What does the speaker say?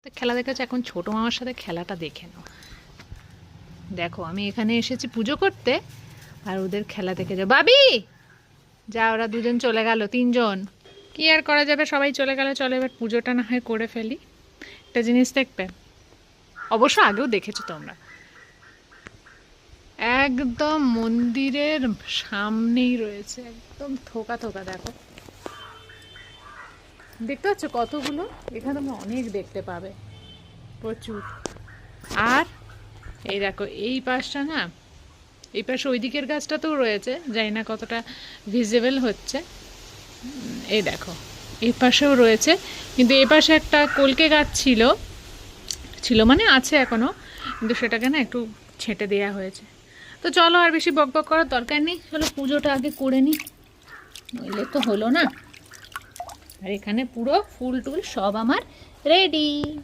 তো খেলা দেখাচ্ছে, এখন ছোট মামার সাথে খেলাটা দেখে নাও। দেখো আমি এখানে এসেছি পুজো করতে, আর ওদের খেলা দেখে যাও। বাবি যা, ওরা দুজন চলে গেল, তিনজন। কি আর করা যাবে, সবাই চলে গেলে চলে, এবার পুজোটা না হয় করে ফেলি। একটা জিনিস দেখবে, অবশ্য আগেও দেখেছো তোমরা, একদম মন্দিরের সামনেই রয়েছে, একদম থোকা থোকা। দেখো, দেখতে পাচ্ছ কতগুলো? এখানে তোমরা অনেক দেখতে পাবে, প্রচুর। আর এই দেখো এই পাশটা না, এই পাশে ওই দিকের গাছটাতেও রয়েছে, জানি না কতটা ভিজিবল হচ্ছে। এই দেখো এই পাশেও রয়েছে, কিন্তু এই পাশে একটা কলকে গাছ ছিল, ছিল মানে আছে এখনো, কিন্তু সেটাকে না একটু ছেঁটে দেওয়া হয়েছে। তো চলো, আর বেশি বকবক করার দরকার নেই, চলো পুজোটা আগে করে নিই, নইলে তো হলো না। আর এখানে পুরো ফুল টুল সব আমার রেডি।